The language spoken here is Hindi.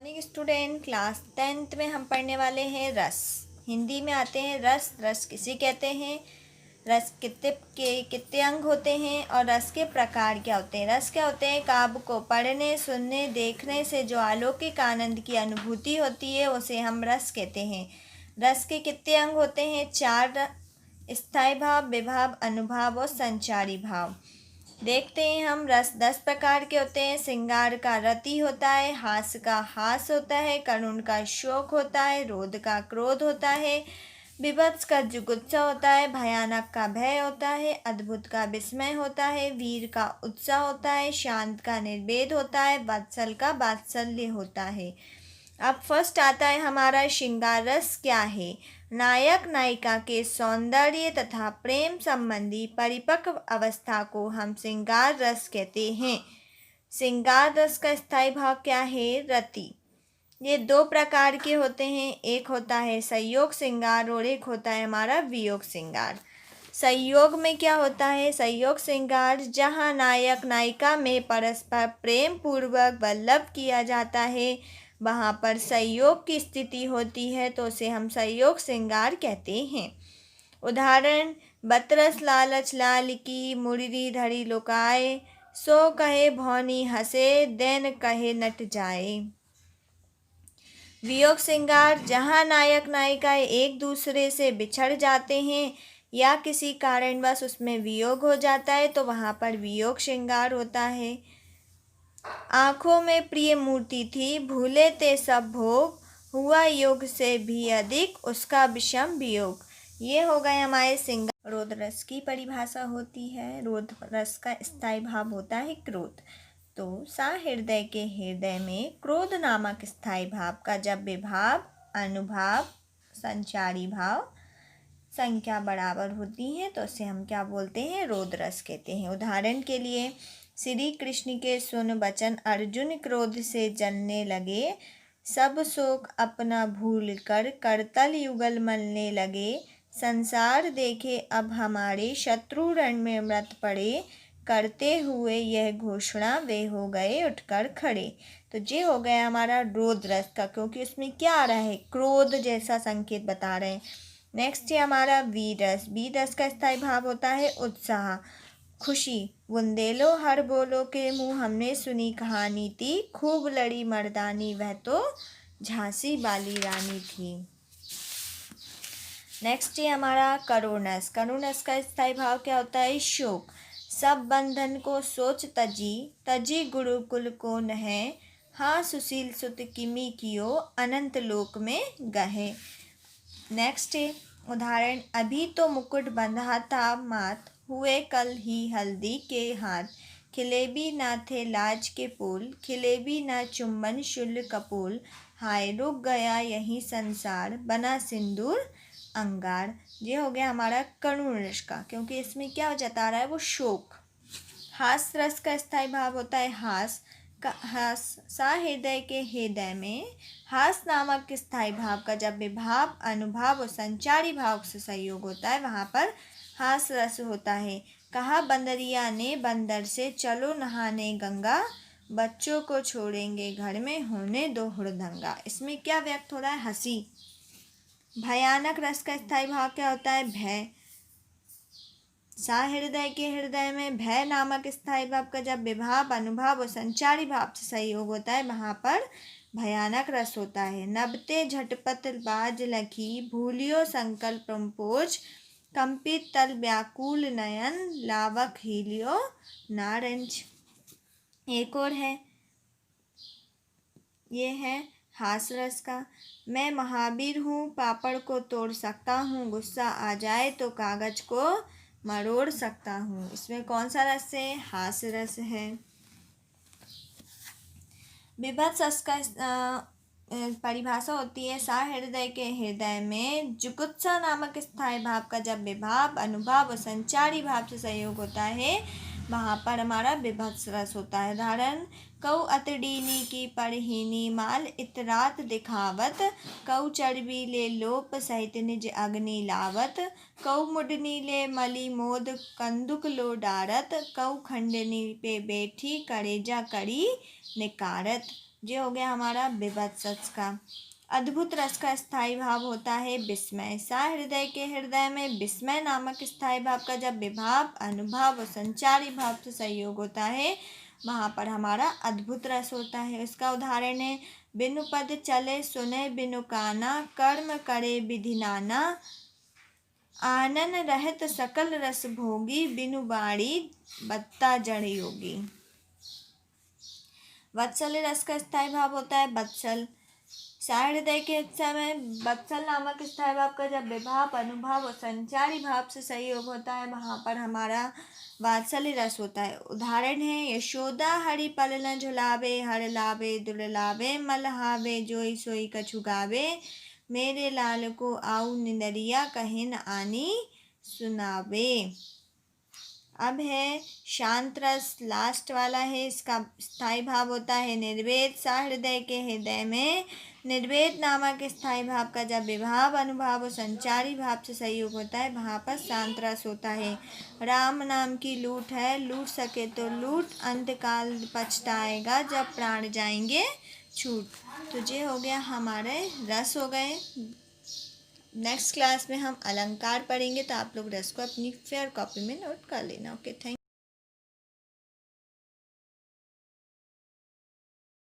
मॉर्निंग स्टूडेंट, क्लास 10th में हम पढ़ने वाले हैं रस। हिंदी में आते हैं रस। रस किसे कहते हैं, रस कितने अंग होते हैं और रस के प्रकार क्या होते हैं। रस क्या होते हैं, काव्य को पढ़ने, सुनने, देखने से जो अलौकिक आनंद की अनुभूति होती है उसे हम रस कहते हैं। रस के कितने अंग होते हैं, 4। स्थायी भाव, विभाव, अनुभाव और संचारी भाव। देखते हैं हम। रस 10 प्रकार के होते हैं। श्रृंगार का रति होता है, हास्य का हास होता है, करुण का शोक होता है, क्रोध का क्रोध होता है, विभत्स का जुगुप्सा होता है, भयानक का भय होता है, अद्भुत का विस्मय होता है, वीर का उत्साह होता है, शांत का निर्वेद होता है, वत्सल का वात्सल्य होता है। अब फर्स्ट आता है हमारा श्रृंगार रस क्या है। नायक नायिका के सौंदर्य तथा प्रेम संबंधी परिपक्व अवस्था को हम श्रृंगार रस कहते हैं। श्रृंगार रस का स्थायी भाव क्या है, रति। ये 2 प्रकार के होते हैं, एक होता है संयोग श्रृंगार और एक होता है हमारा वियोग श्रृंगार। संयोग में क्या होता है, संयोग श्रृंगार जहाँ नायक नायिका में परस्पर प्रेम पूर्वक वल्लभ किया जाता है, वहाँ पर संयोग की स्थिति होती है तो उसे हम संयोग श्रृंगार कहते हैं। उदाहरण, बतरस लालच लाल की, मुररी धरी लुकाए, सो कहे भौनी हंसे, दैन कहे नट जाए। वियोग श्रृंगार जहाँ नायक नायिका एक दूसरे से बिछड़ जाते हैं या किसी कारणवश उसमें वियोग हो जाता है तो वहाँ पर वियोग श्रृंगार होता है। आँखों में प्रिय मूर्ति थी, भूले ते सब भोग, हुआ योग से भी अधिक उसका विषम वियोग। ये हो गए हमारे श्रृंगार। क्रोध रस की परिभाषा होती है। क्रोध रस का स्थायी भाव होता है क्रोध। तो सहृदय के हृदय में क्रोध नामक स्थायी भाव का जब विभाव, अनुभाव, संचारी भाव संख्या बराबर होती है तो उसे हम क्या बोलते हैं, क्रोध रस कहते हैं। उदाहरण के लिए, श्री कृष्ण के सुन वचन अर्जुन क्रोध से जलने लगे, सब शोक अपना भूल कर करतल युगल मलने लगे, संसार देखे अब हमारे शत्रु रण में मृत पड़े, करते हुए यह घोषणा वे हो गए उठकर खड़े। तो ये हो गया हमारा क्रोध रस का, क्योंकि उसमें क्या आ रहा है, क्रोध जैसा संकेत बता रहे हैं। नेक्स्ट है हमारा वीर रस। वीर रस का स्थायी भाव होता है उत्साह, खुशी। बुंदेलो हर बोलो के मुँह हमने सुनी कहानी थी, खूब लड़ी मर्दानी वह तो झांसी वाली रानी थी। नेक्स्ट है हमारा करुण रस। करुण रस का स्थायी भाव क्या होता है, शोक। सब बंधन को सोच तजी, तजी गुरुकुल को नहे, हाँ सुशील सुत किमी कियो, अनंत लोक में गहे। नेक्स्ट है उदाहरण, अभी तो मुकुट बंधा था मात, हुए कल ही हल्दी के हाथ, खिले भी ना थे लाज के फूल, खिले भी ना चुम्बन शुल्ल कपूल, हाय रुक गया यही संसार, बना सिंदूर अंगार। ये हो गया हमारा करुण रस का, क्योंकि इसमें क्या जता रहा है, वो शोक। हास रस का स्थायी भाव होता है हास। सहृदय के हृदय में हास नामक स्थायी भाव का जब विभाव, अनुभाव और संचारी भाव से संयोग होता है वहाँ पर हास रस होता है। कहा बंदरिया ने बंदर से, चलो नहाने गंगा, बच्चों को छोड़ेंगे घर में, होने दो हुड़दंगा। इसमें क्या व्यक्त हो रहा है, हंसी। भयानक रस का स्थायी भाव क्या होता है, भय। सहृदय के हृदय में भय नामक स्थायी भाव का जब विभाव, अनुभाव और संचारी भाव से संयोग होता है वहाँ पर भयानक रस होता है। नबते झटपट बाज लखी, भूलियो संकल्प प्रम्पोज, कंपित तल व्याकुल नयन, लावक हीलियो नारंज। एक और है, ये है हास रस का। मैं महावीर हूँ, पापड़ को तोड़ सकता हूँ, गुस्सा आ जाए तो कागज को मरोड़ सकता हूँ। इसमें कौन सा रस है, हास्य रस है। विभत्स रस का परिभाषा होती है, सहृदय के हृदय में जुगुप्सा नामक स्थायी भाव का जब विभाव, अनुभाव और संचारी भाव से संयोग होता है वहाँ पर हमारा विभत्स रस होता है। उदाहरण, कऊ अतडीनी की पढ़हीनी माल, इतरात दिखावत, कऊ चर्बी ले लोप सहित निज अग्नि लावत, कऊ मुडनी ले मली मोद कंदुक लो डारत, कऊ खंडनी पे बैठी करेजा करी निकारत। ये हो गया हमारा विभत्स रस का। अद्भुत रस का स्थायी भाव होता है विस्मय। सा हृदय के हृदय में विस्मय नामक स्थायी भाव का जब विभाव, अनुभाव और संचारी भाव से संयोग होता है, वहाँ पर हमारा अद्भुत रस होता है। उसका उदाहरण है, बिनु पद चले सुने बिनु काना, कर्म करे विधि नाना, आनन रहत सकल रस भोगी, बिनु बाड़ी बत्ता जड़ योगी। वत्सल रस का स्थायी भाव होता है बत्सल। हृदय के समय बत्सल नामक स्थायी भाव का जब विभाव, अनुभाव और संचारी भाव से संयोग होता है, वहाँ पर हमारा वात्सल्य रस होता है। उदाहरण है, यशोदा हरि पल न झुलावे, हर लावे दुर्लावे, मलहावे जोई सोई कछु गावे, मेरे लाल को आऊ निंदरिया कहे न आनी सुनावे। अब है शांत रस, लास्ट वाला है। इसका स्थायी भाव होता है निर्वेद। सा हृदय के हृदय में निर्वेद नामक स्थायी भाव का जब विभाव, अनुभाव और संचारी भाव से संयोग होता है, वहाँ पर शांत रस होता है। राम नाम की लूट है, लूट सके तो लूट, अंतकाल पछताएगा जब प्राण जाएंगे छूट। तो ये हो गया हमारे रस हो गए। नेक्स्ट क्लास में हम अलंकार पढ़ेंगे, तो आप लोग रस को अपनी फेयर कॉपी में नोट कर लेना। Okay, thank